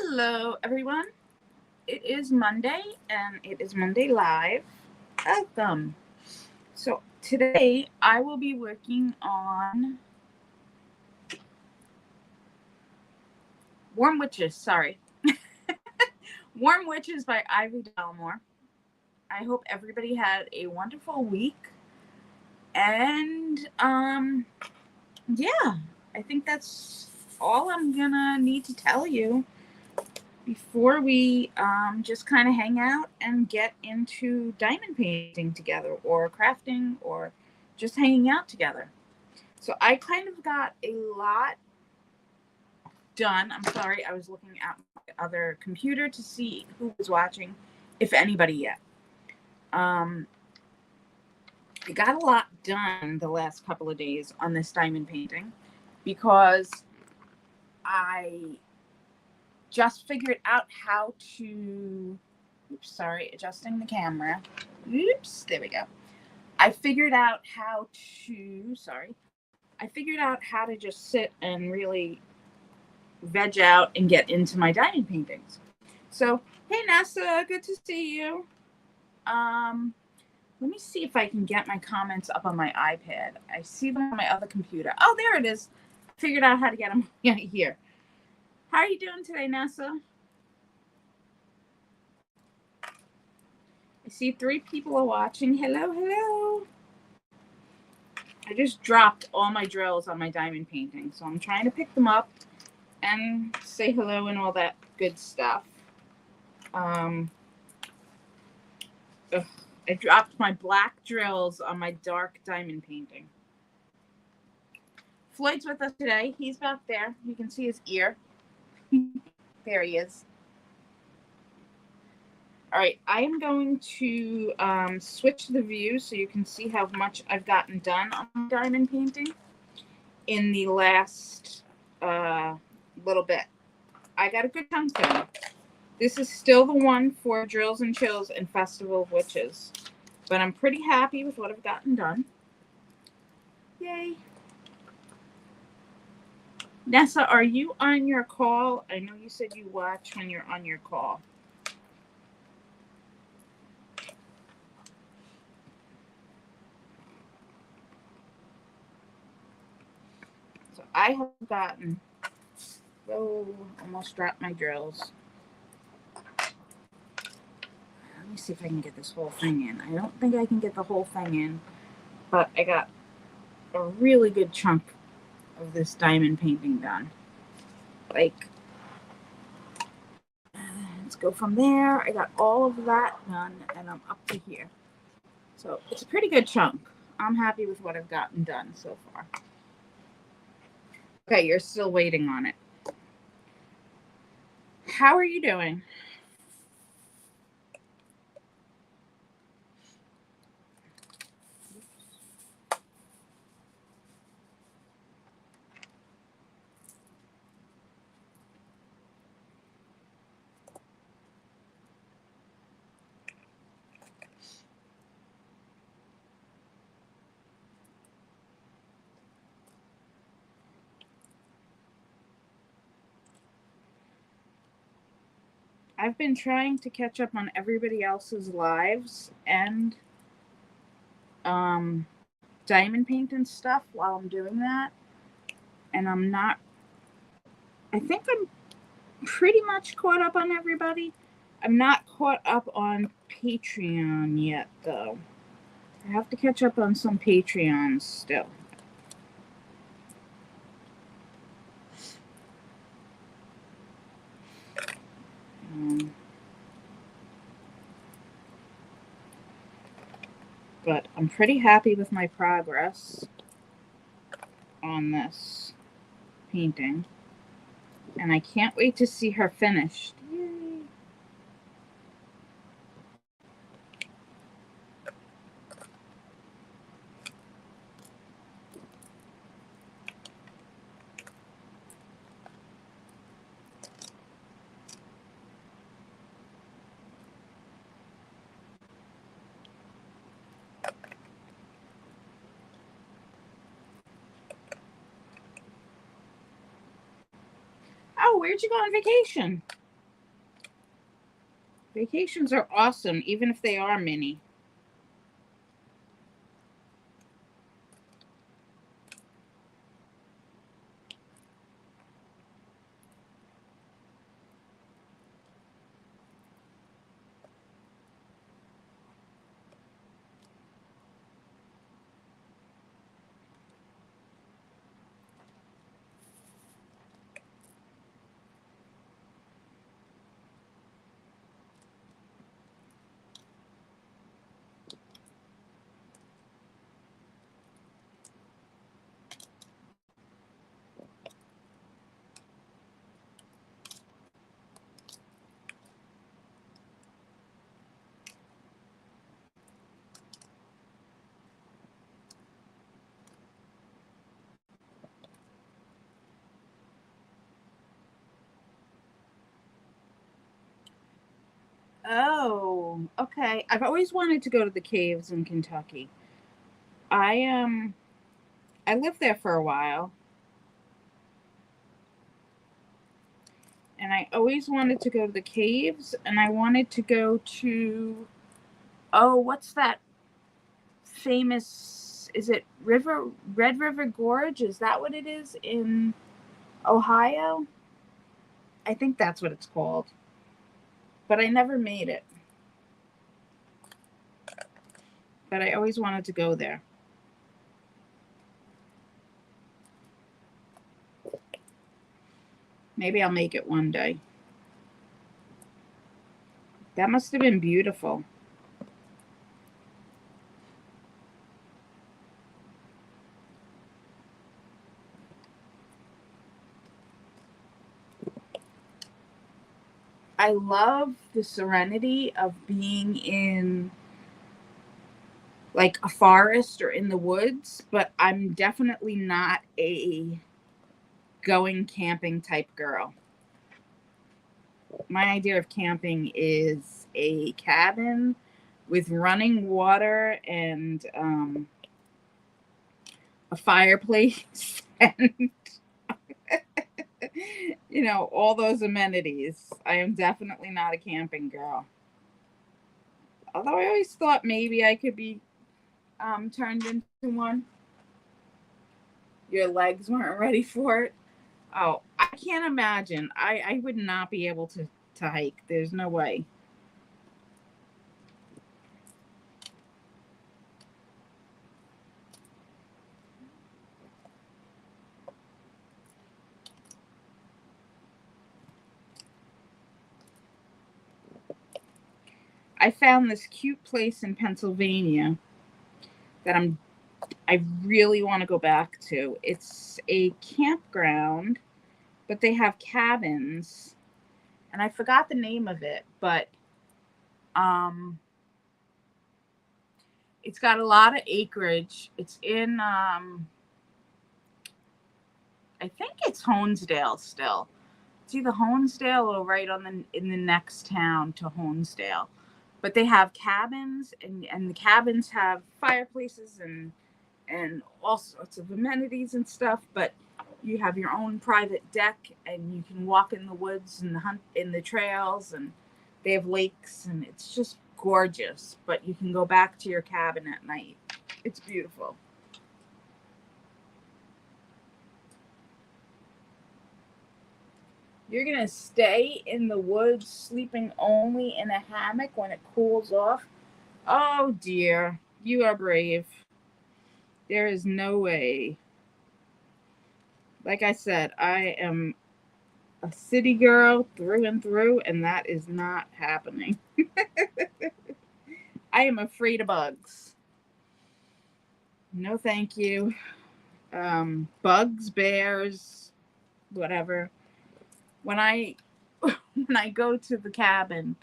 Hello, everyone. It is Monday, and it is Monday Live. Welcome. So, today I will be working on Warm Witches. Sorry. Warm Witches by Ivy Dalmore. I hope everybody had a wonderful week. And, yeah, I think that's all I'm gonna need to tell you before we just kind of hang out and get into diamond painting together or crafting or just hanging out together. So I kind of got a lot done. I'm sorry, I was looking at my other computer to see who was watching, if anybody yet. I got a lot done the last couple of days on this diamond painting because I just figured out how to, adjusting the camera. Oops, there we go. I figured out how to just sit and really veg out and get into my diamond paintings. So, hey Nessa, good to see you. Let me see if I can get my comments up on my iPad. I see them on my other computer. Oh, there it is. I figured out how to get them here. How are you doing today, Nessa? I see 3 people are watching. Hello, hello. I just dropped all my drills on my diamond painting, so I'm trying to pick them up and say hello and all that good stuff. I dropped my black drills on my dark diamond painting. Floyd's with us today. He's back there. You can see his ear. There he is. All right, I am going to switch the view so you can see how much I've gotten done on diamond painting in the last little bit. I got a good chunk done. This is still the one for Drills and Chills and Festival of Witches, but I'm pretty happy with what I've gotten done. Yay. Nessa, are you on your call? I know you said you watch when you're on your call. So I have gotten, almost dropped my drills. Let me see if I can get this whole thing in. I don't think I can get the whole thing in, but I got a really good chunk of this diamond painting done. Like, let's go from there. I got all of that done, and I'm up to here. So it's a pretty good chunk. I'm happy with what I've gotten done so far. Okay, you're still waiting on it. How are you doing? I've been trying to catch up on everybody else's lives and diamond painting stuff while I'm doing that. And I think I'm pretty much caught up on everybody. I'm not caught up on Patreon yet, though. I have to catch up on some Patreons still. But I'm pretty happy with my progress on this painting. And I can't wait to see her finished. Yay. Oh, where'd you go on vacation? Vacations are awesome, even if they are mini. Oh, okay. I've always wanted to go to the caves in Kentucky. I I lived there for a while, and I always wanted to go to the caves, and I wanted to go to, oh, what's that famous, is it Red River Gorge? Is that what it is in Ohio? I think that's what it's called. But I never made it. But I always wanted to go there. Maybe I'll make it one day. That must have been beautiful. I love the serenity of being in like a forest or in the woods, but I'm definitely not a going camping type girl. My idea of camping is a cabin with running water and a fireplace and all those amenities. I am definitely not a camping girl. Although I always thought maybe I could be turned into one. Your legs weren't ready for it. Oh, I can't imagine. I would not be able to hike. There's no way. I found this cute place in Pennsylvania that I really want to go back to. It's a campground, but they have cabins, and I forgot the name of it, but um it's got a lot of acreage. It's in I think it's Honesdale still. It's either Honesdale or right on the next town to Honesdale. But they have cabins, and the cabins have fireplaces and all sorts of amenities and stuff, but you have your own private deck, and you can walk in the woods and hunt in the trails, and they have lakes, and it's just gorgeous. But you can go back to your cabin at night. It's beautiful. You're going to stay in the woods sleeping only in a hammock when it cools off? Oh dear, you are brave. There is no way. Like I said, I am a city girl through and through, and that is not happening. I am afraid of bugs. No, thank you. Bugs, bears, whatever. When I when I go to the cabin,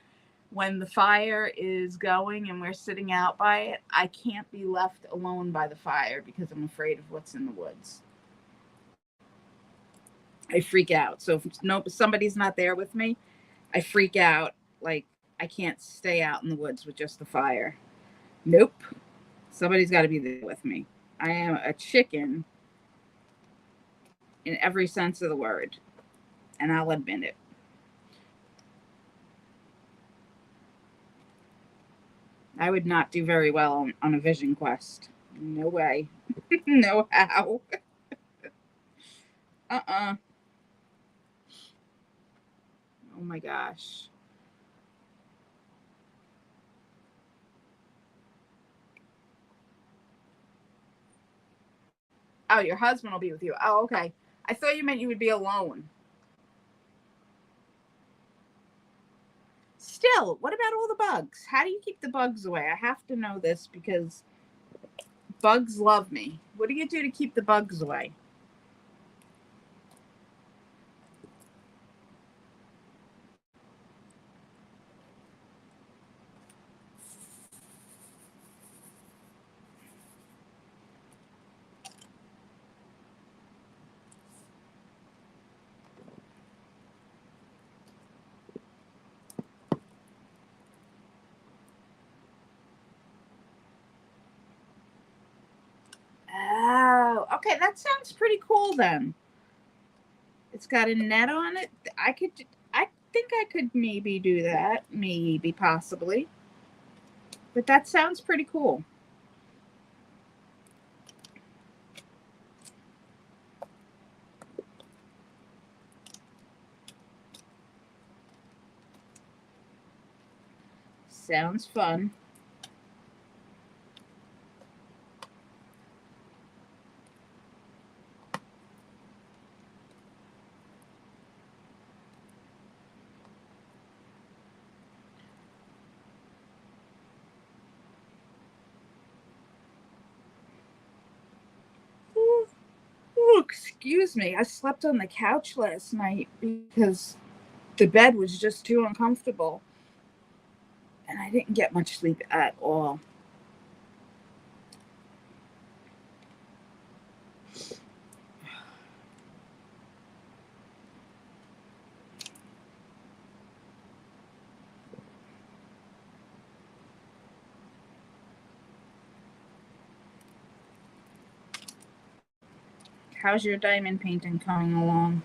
when the fire is going and we're sitting out by it, I can't be left alone by the fire because I'm afraid of what's in the woods. I freak out. So if somebody's not there with me, I freak out. Like I can't stay out in the woods with just the fire. Nope. Somebody's got to be there with me. I am a chicken in every sense of the word, and I'll admit it. I would not do very well on a vision quest. No way. No how. Uh-uh. Oh my gosh. Oh, your husband will be with you. Oh, okay. I thought you meant you would be alone. Still, what about all the bugs? How do you keep the bugs away? I have to know this because bugs love me. What do you do to keep the bugs away? Oh, okay. That sounds pretty cool then. It's got a net on it. I think I could maybe do that. Maybe, possibly. But that sounds pretty cool. Sounds fun. Ooh, ooh, excuse me. I slept on the couch last night because the bed was just too uncomfortable. And I didn't get much sleep at all. How's your diamond painting coming along?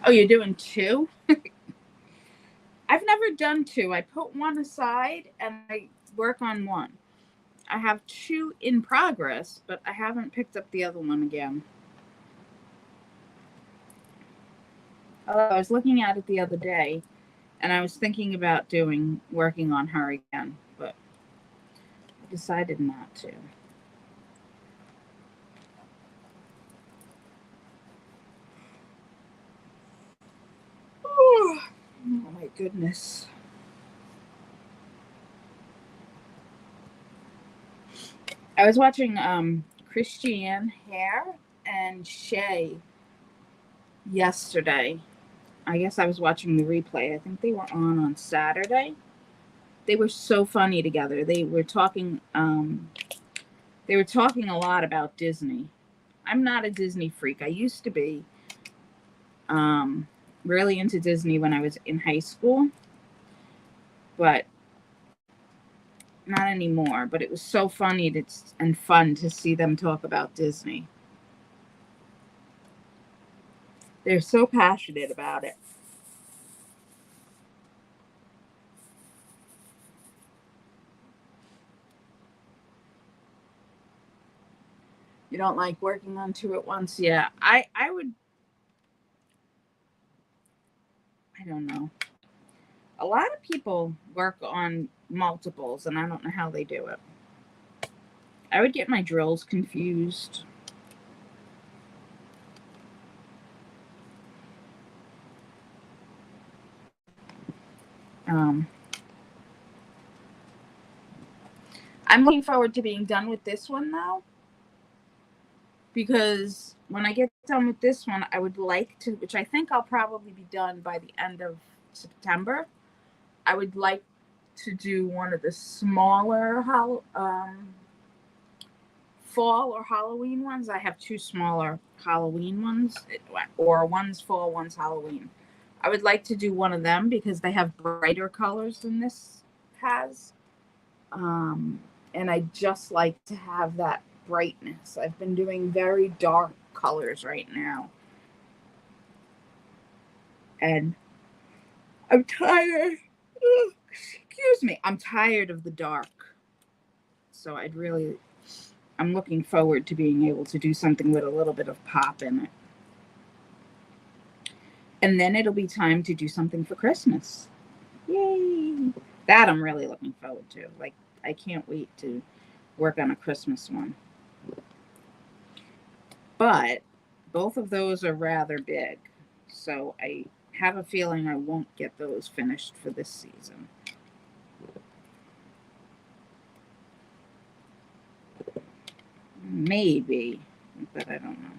Oh, you're doing two? I've never done two. I put one aside and I work on one. I have two in progress, but I haven't picked up the other one again. I was looking at it the other day and I was thinking about working on her again, but I decided not to. Oh my goodness. I was watching Christiane Hare and Shay yesterday. I guess I was watching the replay. I think they were on Saturday. They were so funny together. They were talking a lot about Disney. I'm not a Disney freak. I used to be um, really into Disney when I was in high school, but not anymore. But it was so funny and fun to see them talk about Disney. They're so passionate about it. You don't like working on two at once? Yeah, I would. I don't know. A lot of people work on multiples, and I don't know how they do it. I would get my drills confused. Um, I'm looking forward to being done with this one now, because when I get done with this one, I would like to, which I think I'll probably be done by the end of September. I would like to do one of the smaller fall or Halloween ones. I have two smaller Halloween ones, or one's fall, one's Halloween. I would like to do one of them because they have brighter colors than this has. And I just like to have that brightness. I've been doing very dark colors right now. And I'm tired. Excuse me. I'm tired of the dark. So I'm looking forward to being able to do something with a little bit of pop in it. And then it'll be time to do something for Christmas. Yay! That I'm really looking forward to. Like, I can't wait to work on a Christmas one. But both of those are rather big. So I have a feeling I won't get those finished for this season. Maybe, but I don't know.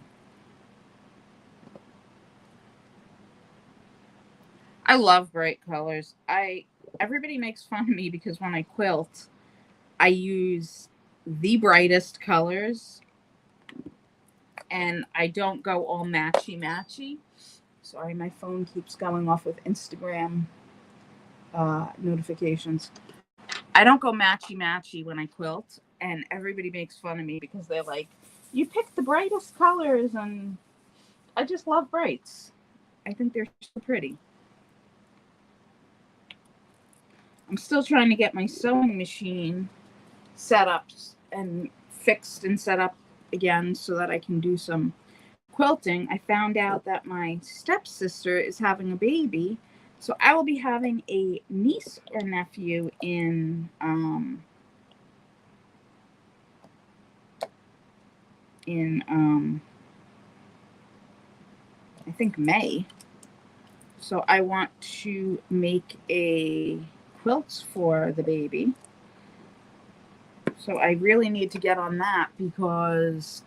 I love bright colors. Everybody makes fun of me because when I quilt, I use the brightest colors and I don't go all matchy. Sorry, my phone keeps going off with Instagram notifications. I don't go matchy when I quilt, and everybody makes fun of me because they're like, you pick the brightest colors, and I just love brights. I think they're so pretty. I'm still trying to get my sewing machine set up and fixed and set up again so that I can do some quilting. I found out that my stepsister is having a baby, so I will be having a niece or nephew in I think May. So I want to make a quilt for the baby. So I really need to get on that because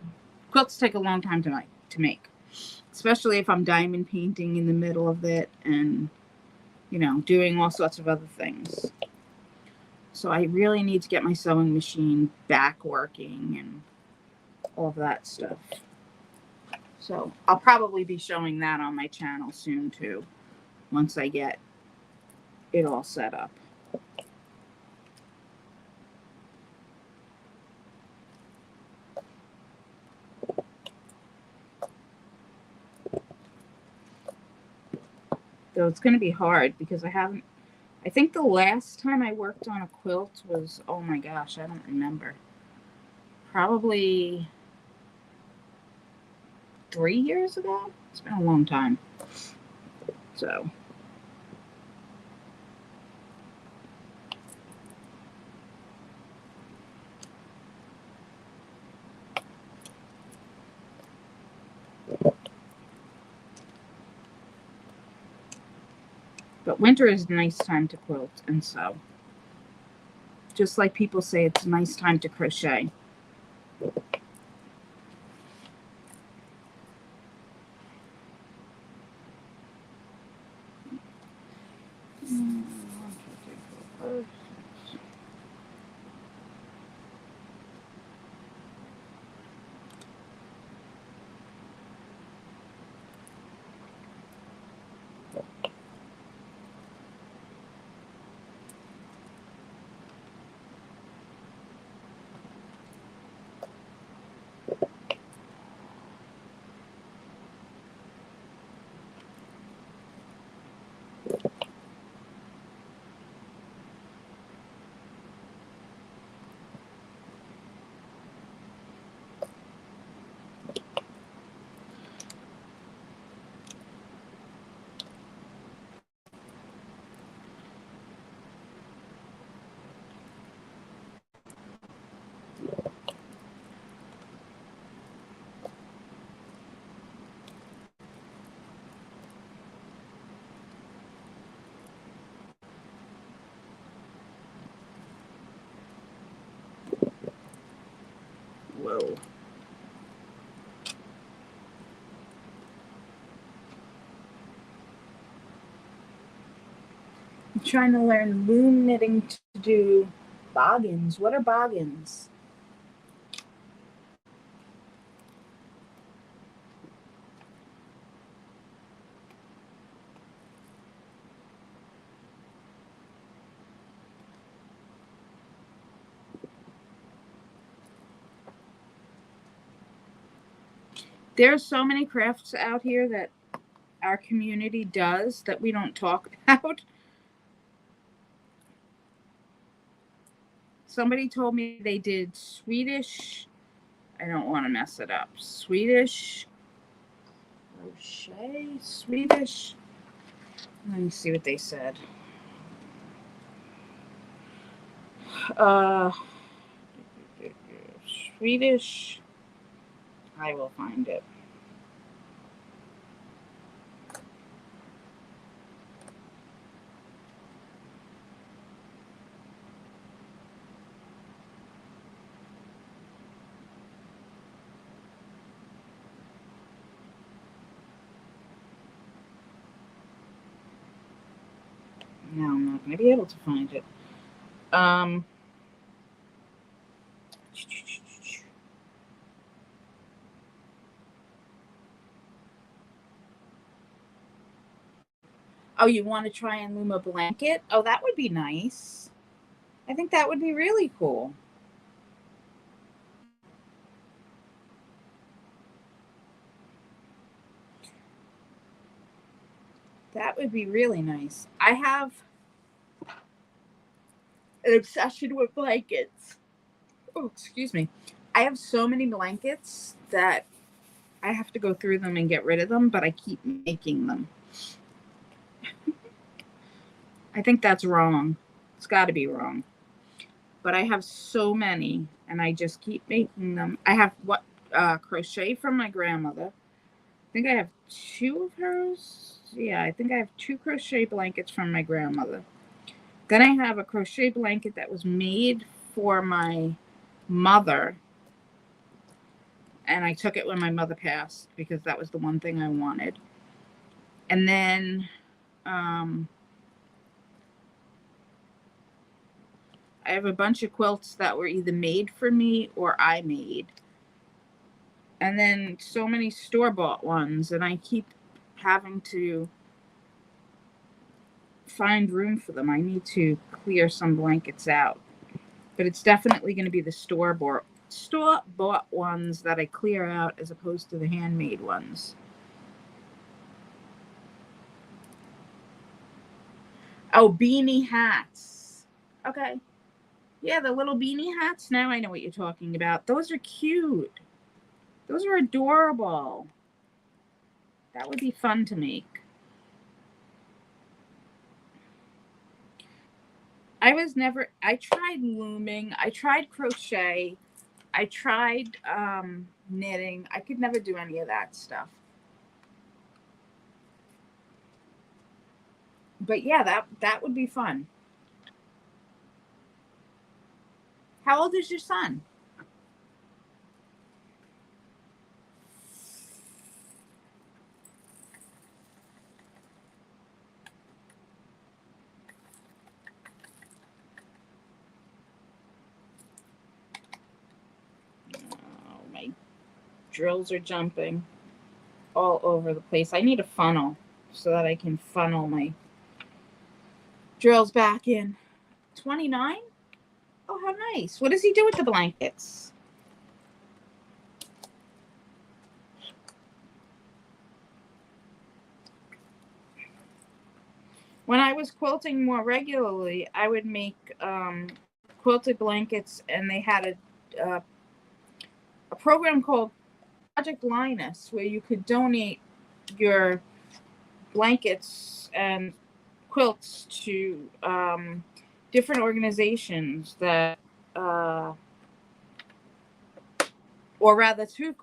quilts take a long time to make, especially if I'm diamond painting in the middle of it and, doing all sorts of other things. So I really need to get my sewing machine back working and all of that stuff. So I'll probably be showing that on my channel soon too, once I get it all set up. Though it's going to be hard because I think the last time I worked on a quilt was, oh my gosh, I don't remember. Probably 3 years ago. It's been a long time. So. But winter is a nice time to quilt and sew. Just like people say it's a nice time to crochet. go. I'm trying to learn loom knitting to do boggins. What are boggins? There are so many crafts out here that our community does that we don't talk about. Somebody told me they did Swedish. I don't want to mess it up. Swedish crochet? Swedish? Let me see what they said. Uh, Swedish. I will find it. No, I'm not going to be able to find it. Oh, you want to try and loom a blanket? Oh, that would be nice. I think that would be really cool. That would be really nice. I have an obsession with blankets. Oh, excuse me. I have so many blankets that I have to go through them and get rid of them, but I keep making them. I think that's wrong. It's got to be wrong. But I have so many, and I just keep making them. I have crochet from my grandmother. I think I have 2 of hers. Yeah, I think I have 2 crochet blankets from my grandmother. Then I have a crochet blanket that was made for my mother. And I took it when my mother passed because that was the one thing I wanted. And then I have a bunch of quilts that were either made for me or I made. And then so many store-bought ones. And I keep having to find room for them. I need to clear some blankets out. But it's definitely going to be the store-bought ones that I clear out as opposed to the handmade ones. Oh, beanie hats. Okay. Yeah, the little beanie hats. Now I know what you're talking about. Those are cute. Those are adorable. That would be fun to make. I tried looming. I tried crochet. I tried knitting. I could never do any of that stuff. But yeah, that would be fun. How old is your son? Oh, my drills are jumping all over the place. I need a funnel so that I can funnel my drills back in. 29? Oh, how nice. What does he do with the blankets? When I was quilting more regularly, I would make quilted blankets, and they had a program called Project Linus where you could donate your blankets and quilts to different organizations that, or rather to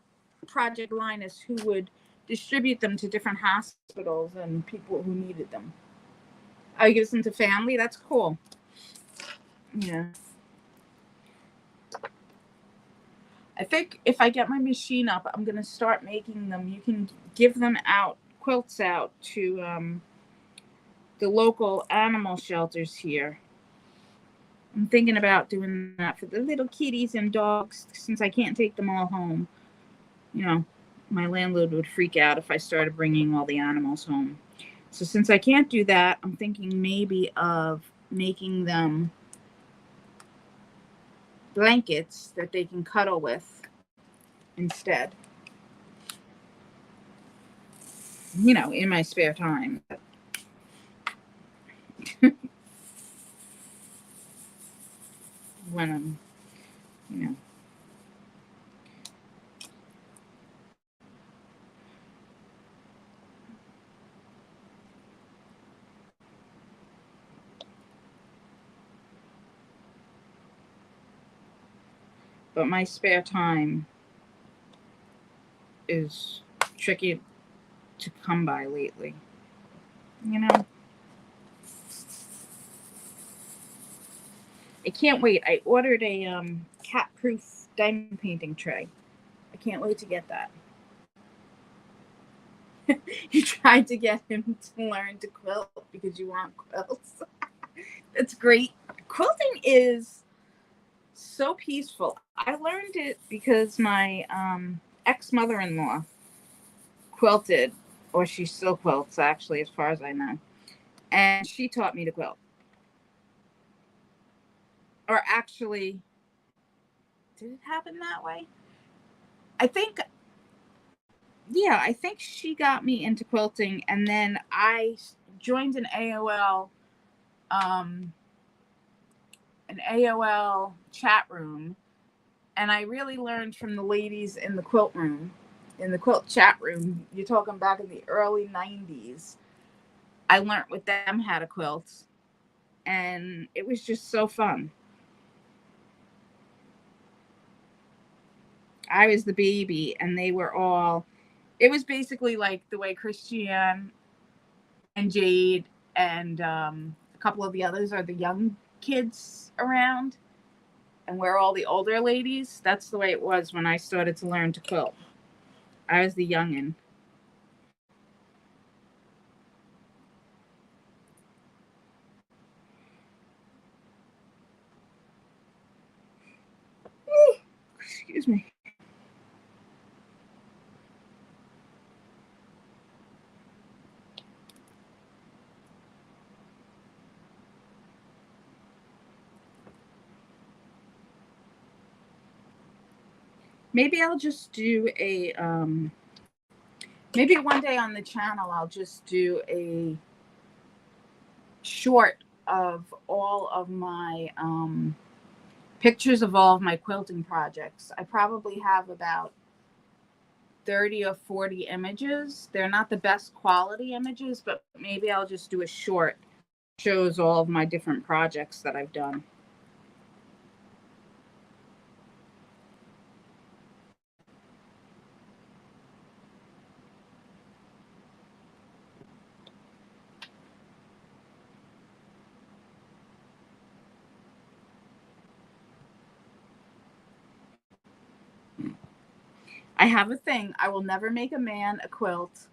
Project Linus, who would distribute them to different hospitals and people who needed them. Oh, you give them to family? That's cool. Yeah. I think if I get my machine up, I'm going to start making them. You can give them out, quilts out to the local animal shelters here. I'm thinking about doing that for the little kitties and dogs since I can't take them all home. You know, my landlord would freak out if I started bringing all the animals home. So since I can't do that, I'm thinking maybe of making them blankets that they can cuddle with instead. You know, in my spare time. When I'm, you know. But my spare time is tricky to come by lately. You know, I can't wait. I ordered a cat-proof diamond painting tray. I can't wait to get that. You tried to get him to learn to quilt because you want quilts. It's great. Quilting is so peaceful. I learned it because my ex-mother-in-law quilted, or she still quilts, actually, as far as I know. And she taught me to quilt. Or actually, did it happen that way? I think, yeah, I think she got me into quilting, and then I joined um, an AOL chat room, and I really learned from the ladies in the quilt room, in the quilt chat room. You're talking back in the early 90s. I learned with them how to quilt, and it was just so fun. I was the baby, and they were all. It was basically like the way Christiane and Jade and a couple of the others are the young kids around, and we're all the older ladies. That's the way it was when I started to learn to quilt. I was the youngin'. Excuse me. Maybe I'll just do a maybe one day on the channel I'll just do a short of all of my pictures of all of my quilting projects. I probably have about 30 or 40 images. They're not the best quality images, but maybe I'll just do a short that shows all of my different projects that I've done. I have a thing. I will never make a man a quilt.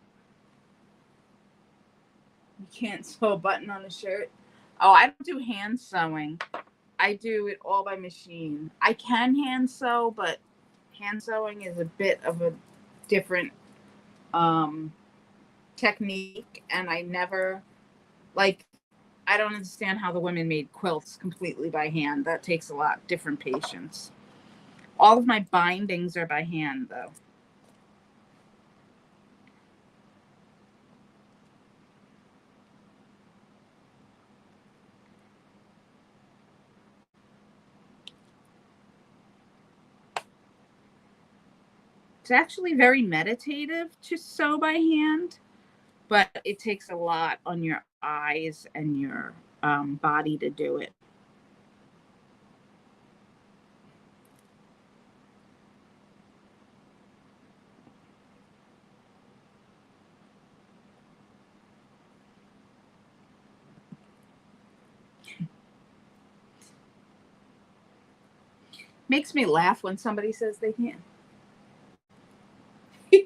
You can't sew a button on a shirt. Oh, I don't do hand sewing. I do it all by machine. I can hand sew, but hand sewing is a bit of a different um, technique, and I never like. I don't understand how the women made quilts completely by hand. That takes a lot different patience. All of my bindings are by hand, though. It's actually very meditative to sew by hand, but it takes a lot on your eyes and your body to do it. Makes me laugh when somebody says they can't.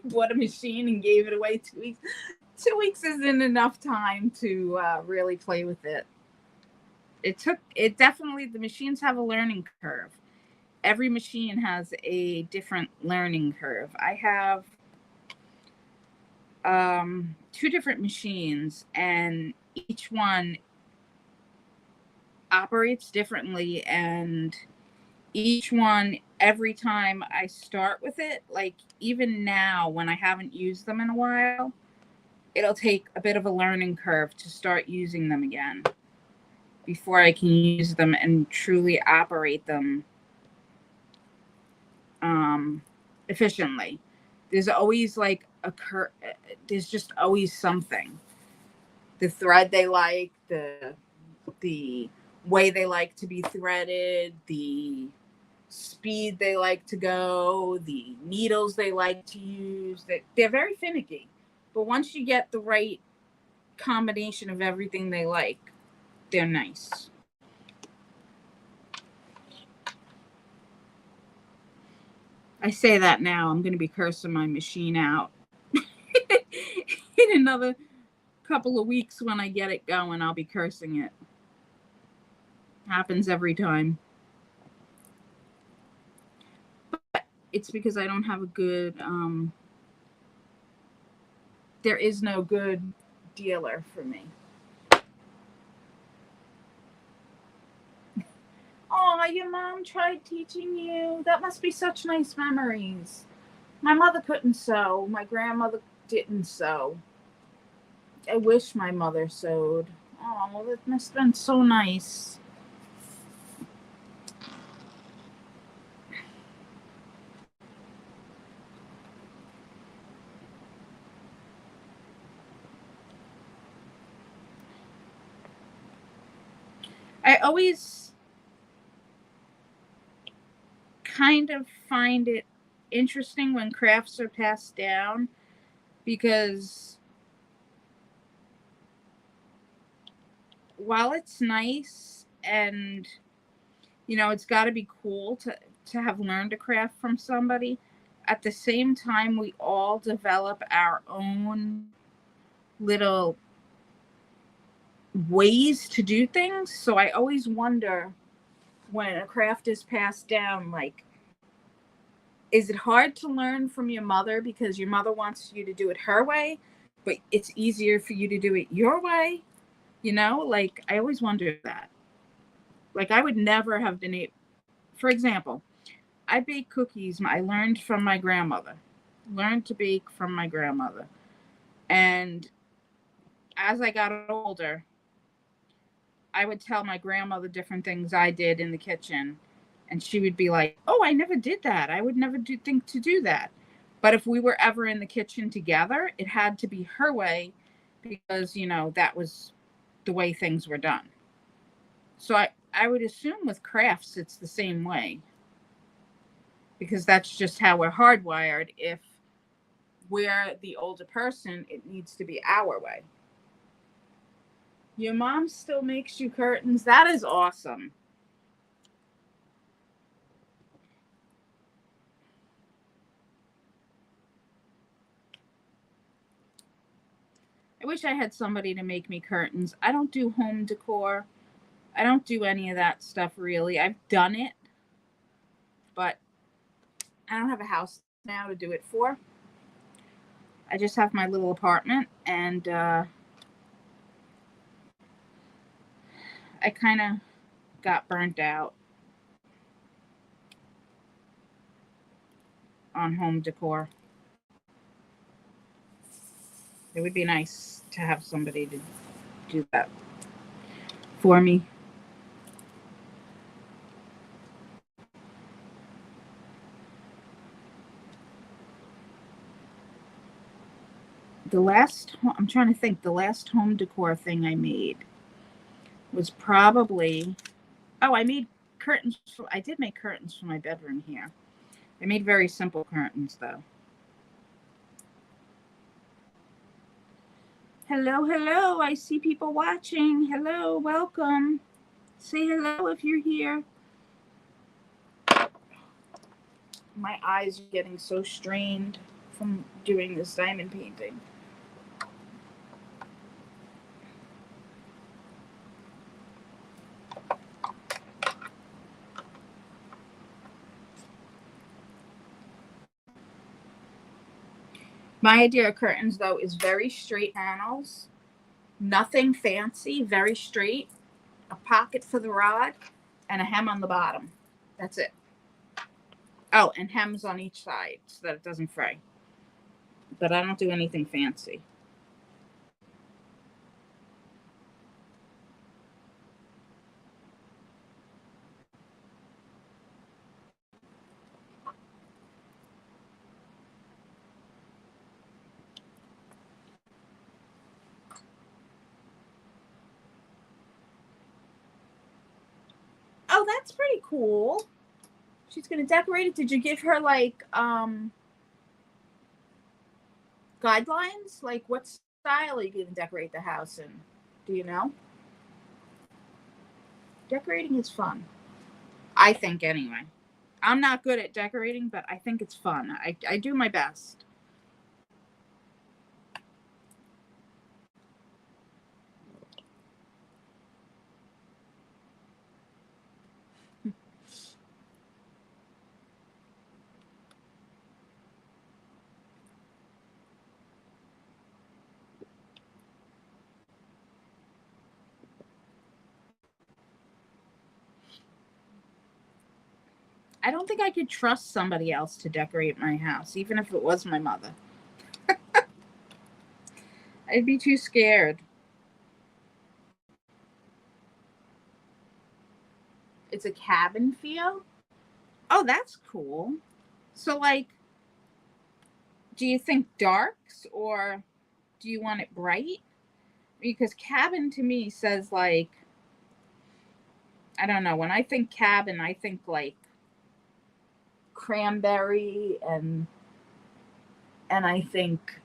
Bought a machine and gave it away 2 weeks. 2 weeks isn't enough time to really play with it. It definitely, the machines have a learning curve. Every machine has a different learning curve. I have two different machines, and each one operates differently, and each one, every time I start with it, like even now when I haven't used them in a while, it'll take a bit of a learning curve to start using them again before I can use them and truly operate them efficiently. There's always like there's just always something. The thread they like, the way they like to be threaded, the speed they like to go, the needles they like to use. They're very finicky. But once you get the right combination of everything they like, they're nice. I say that now, I'm going to be cursing my machine out. In another couple of weeks when I get it going, I'll be cursing it. Happens every time. But it's because I don't have a good, there is no good dealer for me. Oh, your mom tried teaching you. That must be such nice memories. My mother couldn't sew. My grandmother didn't sew. I wish my mother sewed. Oh, that must have been so nice. I always kind of find it interesting when crafts are passed down, because while it's nice and it's got to be cool to have learned a craft from somebody, at the same time we all develop our own little ways to do things. So I always wonder, when a craft is passed down, like, is it hard to learn from your mother because your mother wants you to do it her way, but it's easier for you to do it your way? Like, I always wonder that. Like, I would never have been able, for example, I bake cookies. I learned from my grandmother, learned to bake from my grandmother. And as I got older, I would tell my grandmother different things I did in the kitchen. And she would be like, oh, I never did that. I would never think to do that. But if we were ever in the kitchen together, it had to be her way, because, that was the way things were done. So I would assume with crafts, it's the same way, because that's just how we're hardwired. If we're the older person, it needs to be our way. Your mom still makes you curtains? That is awesome. I wish I had somebody to make me curtains. I don't do home decor. I don't do any of that stuff, really. I've done it, but I don't have a house now to do it for. I just have my little apartment, and I kind of got burnt out on home decor. It would be nice to have somebody to do that for me. I'm trying to think, the last home decor thing I made was probably, oh, I made curtains. I did make curtains for my bedroom here. I made very simple curtains, though. Hello, hello. I see people watching. Hello, welcome. Say hello if you're here. My eyes are getting so strained from doing this diamond painting. My idea of curtains, though, is very straight panels, nothing fancy, very straight, a pocket for the rod, and a hem on the bottom. That's it. Oh, and hems on each side so that it doesn't fray. But I don't do anything fancy. Oh, that's pretty cool. She's gonna decorate it. Did you give her like guidelines? Like what style are you gonna decorate the house in? Do you know? Decorating is fun. I think anyway. I'm not good at decorating, but I think it's fun. I do my best. I don't think I could trust somebody else to decorate my house, even if it was my mother. I'd be too scared. It's a cabin feel. Oh, that's cool. So, like, do you think darks or do you want it bright? Because cabin to me says, like, I don't know. When I think cabin, I think like cranberry and I think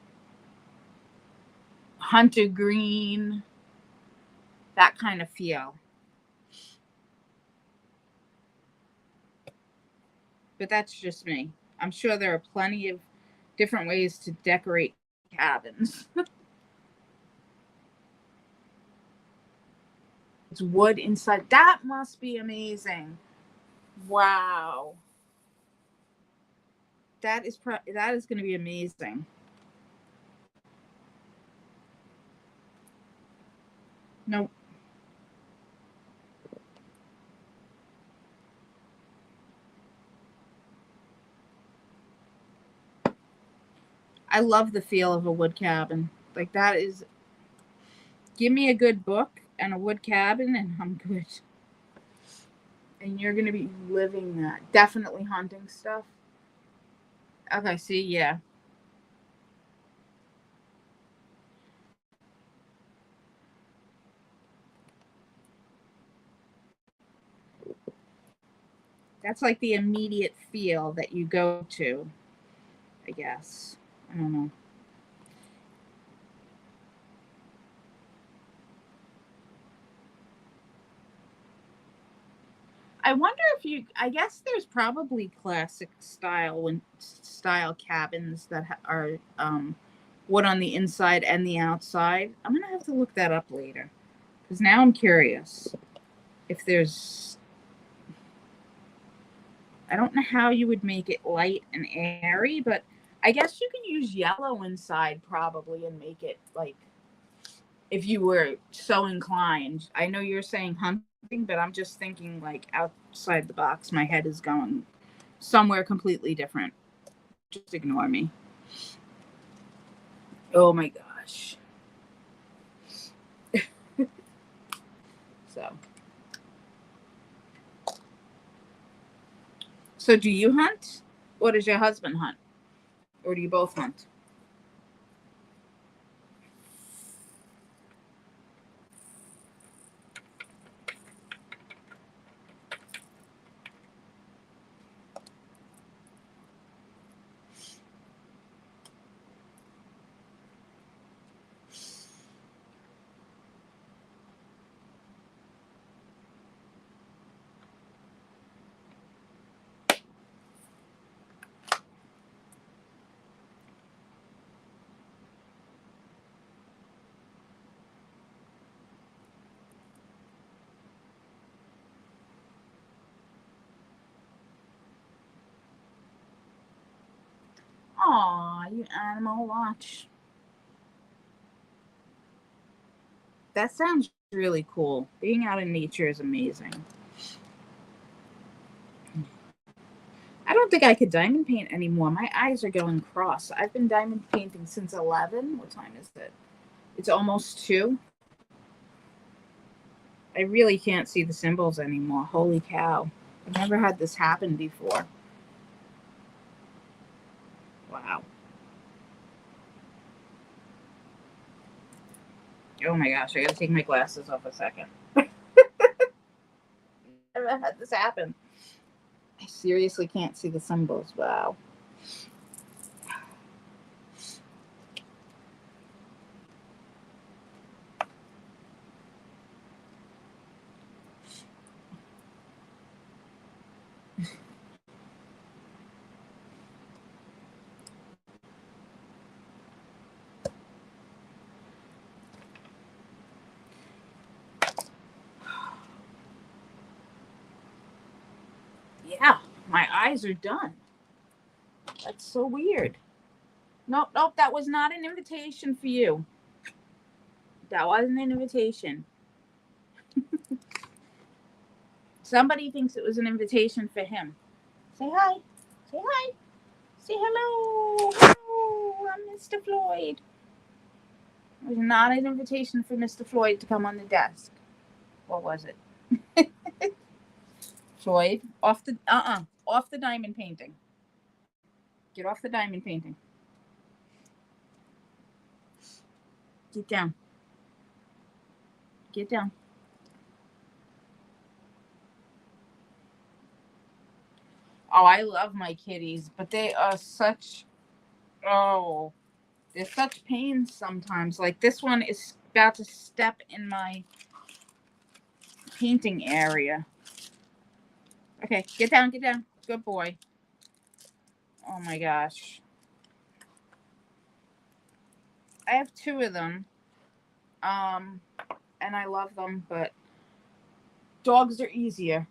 hunter green, that kind of feel. But that's just me. I'm sure there are plenty of different ways to decorate cabins. It's wood inside. That must be amazing. Wow. That is going to be amazing. Nope. I love the feel of a wood cabin. Like that is give me a good book and a wood cabin and I'm good. And you're going to be living that. Definitely hunting stuff. Okay, see, yeah. That's like the immediate feel that you go to, I guess. I don't know. I wonder if you. I guess there's probably classic style cabins that are wood on the inside and the outside. I'm gonna have to look that up later because now I'm curious if there's. I don't know how you would make it light and airy, but I guess you can use yellow inside probably and make it like if you were so inclined. I know you're saying hunting, but I'm just thinking like outside the box. My head is going somewhere completely different. Just ignore me. Oh my gosh. So, so do you hunt? Or does your husband hunt? Or do you both hunt? Aw, you animal, watch. That sounds really cool. Being out in nature is amazing. I don't think I could diamond paint anymore. My eyes are going cross. I've been diamond painting since 11. What time is it? It's almost 2. I really can't see the symbols anymore. Holy cow. I've never had this happen before. Wow. Oh my gosh, I gotta take my glasses off a second. Never had this happen. I seriously can't see the symbols. Wow. Yeah, my eyes are done. That's so weird. Nope, nope, that was not an invitation for you. That wasn't an invitation. Somebody thinks it was an invitation for him. Say hi. Say hi. Say hello. Hello, I'm Mr. Floyd. It was not an invitation for Mr. Floyd to come on the desk. What was it? Floyd, off the diamond painting. Get off the diamond painting. Get down. Get down. Oh, I love my kitties, but they are such, oh, they're such pains sometimes. Like this one is about to step in my painting area. Okay, get down, get down. Good boy. Oh my gosh. I have 2 of them. And I love them, but dogs are easier.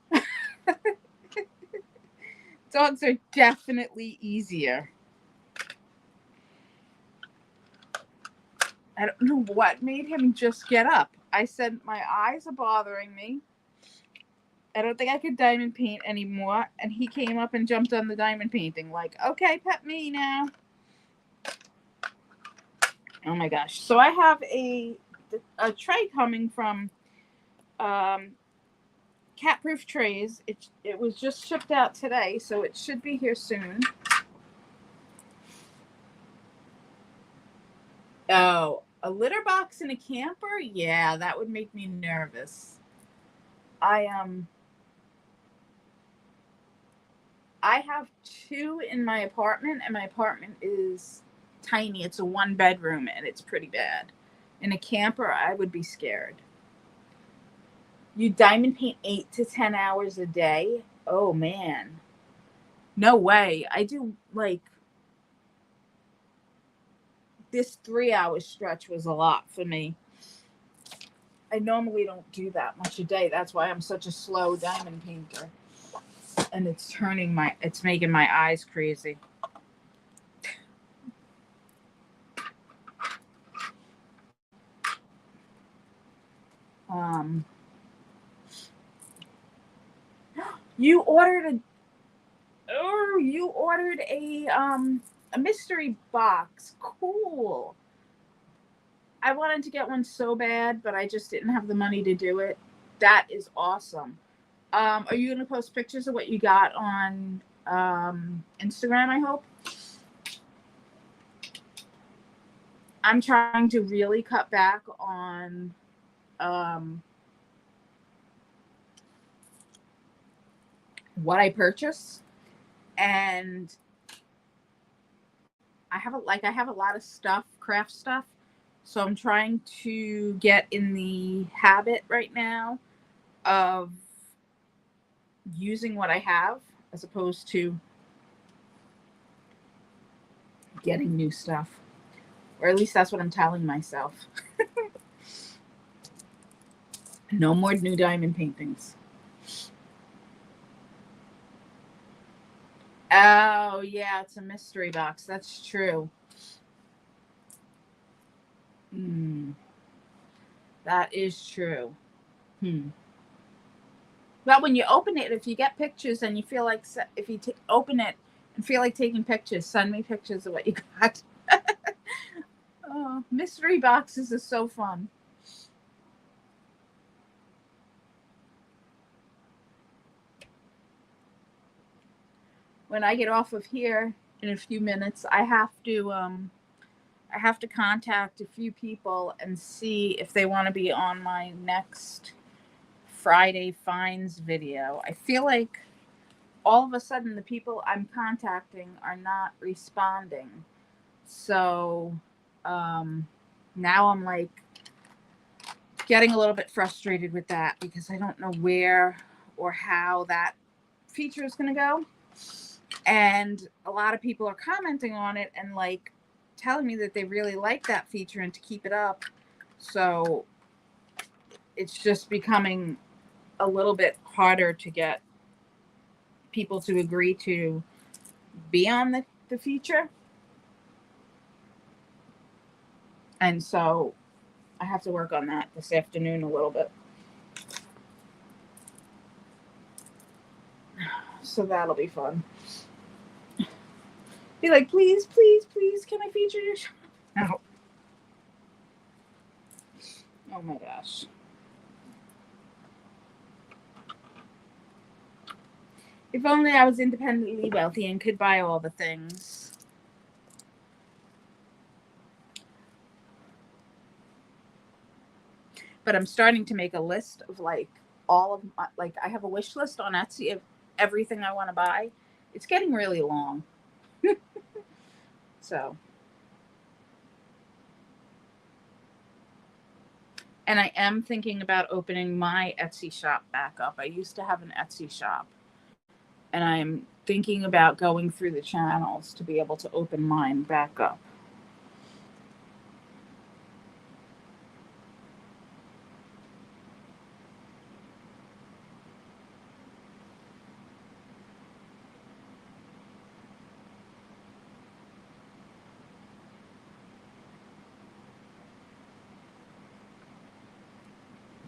Dogs are definitely easier. I don't know what made him just get up. I said, my eyes are bothering me. I don't think I could diamond paint anymore. And he came up and jumped on the diamond painting like, okay, pet me now. Oh my gosh. So I have a tray coming from Cat Proof Trays. It was just shipped out today, so it should be here soon. Oh, a litter box in a camper? Yeah, that would make me nervous. I have 2 in my apartment, and my apartment is tiny. It's a 1-bedroom, and it's pretty bad. In a camper, I would be scared. You diamond paint 8 to 10 hours a day? Oh man. No way. I do like this 3-hour stretch was a lot for me. I normally don't do that much a day. That's why I'm such a slow diamond painter. And it's making my eyes crazy. You ordered a mystery box. Cool. I wanted to get one so bad, but I just didn't have the money to do it. That is awesome. Are you going to post pictures of what you got on Instagram, I hope? I'm trying to really cut back on what I purchase. And I have a lot of stuff, craft stuff. So I'm trying to get in the habit right now of using what I have as opposed to getting new stuff. Or at least that's what I'm telling myself. No more new diamond paintings. Oh, yeah, it's a mystery box. That's true. Hmm. That is true. Hmm. Well, when you open it, if you get pictures and you feel like, if you open it and feel like taking pictures, send me pictures of what you got. Oh, mystery boxes is so fun. When I get off of here in a few minutes, I have to contact a few people and see if they want to be on my next Friday finds video. I feel like all of a sudden the people I'm contacting are not responding. So now I'm like getting a little bit frustrated with that because I don't know where or how that feature is going to go. And a lot of people are commenting on it and like telling me that they really like that feature and to keep it up. So it's just becoming a little bit harder to get people to agree to be on the feature. And so I have to work on that this afternoon a little bit. So that'll be fun. Be like, please, please, please, can I feature your show? No. Oh my gosh. If only I was independently wealthy and could buy all the things. But I'm starting to make a list of like all of my, like I have a wish list on Etsy of everything I want to buy. It's getting really long. So, and I am thinking about opening my Etsy shop back up. I used to have an Etsy shop, and I'm thinking about going through the channels to be able to open mine back up.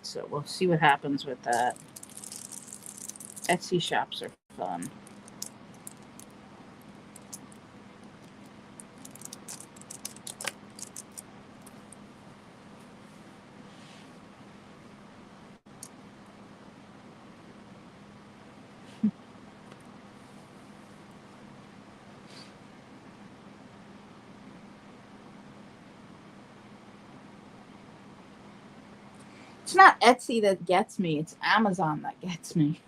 So we'll see what happens with that. Etsy shops are fun. It's not Etsy that gets me, it's Amazon that gets me.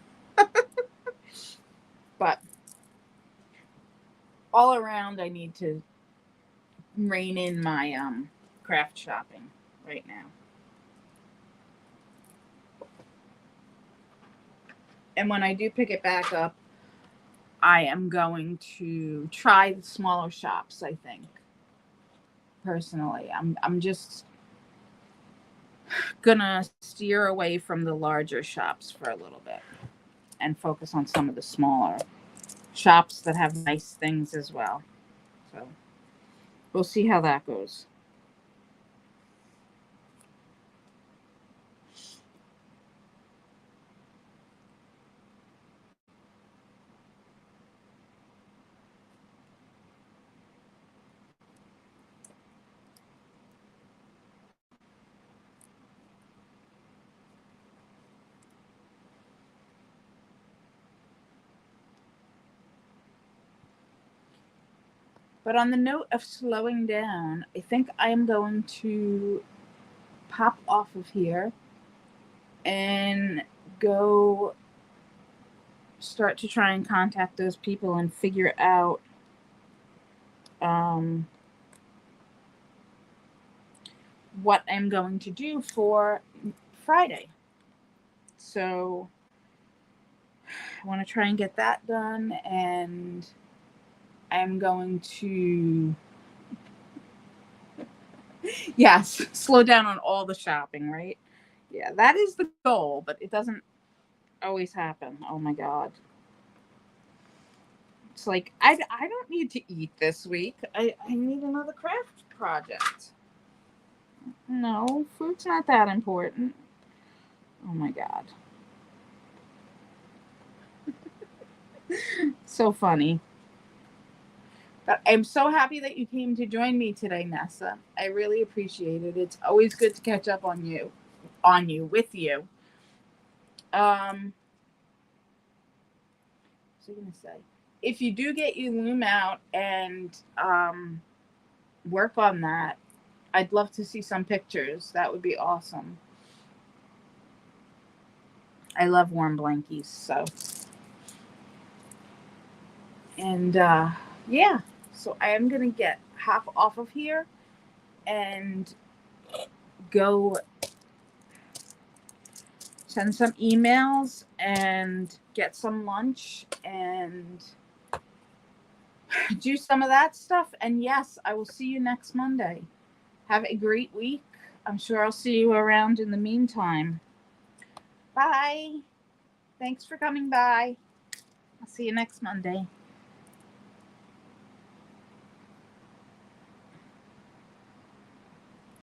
But all around, I need to rein in my craft shopping right now. And when I do pick it back up, I am going to try the smaller shops, I think. Personally, I'm just gonna steer away from the larger shops for a little bit and focus on some of the smaller shops that have nice things as well. So we'll see how that goes. But on the note of slowing down, I think I am going to pop off of here and go start to try and contact those people and figure out um, what I'm going to do for Friday. So I want to try and get that done, and I'm going to, yes, slow down on all the shopping, right? Yeah, that is the goal, but it doesn't always happen. Oh my God. It's like, I don't need to eat this week. I need another craft project. No, food's not that important. Oh my God. So funny. But I'm so happy that you came to join me today, Nessa. I really appreciate it. It's always good to catch up with you. What's I gonna say? If you do get your loom out and work on that, I'd love to see some pictures. That would be awesome. I love warm blankies, so. And yeah, so I am gonna get hop off of here and go send some emails and get some lunch and do some of that stuff. And yes, I will see you next Monday. Have a great week. I'm sure I'll see you around in the meantime. Bye. Thanks for coming by. I'll see you next Monday.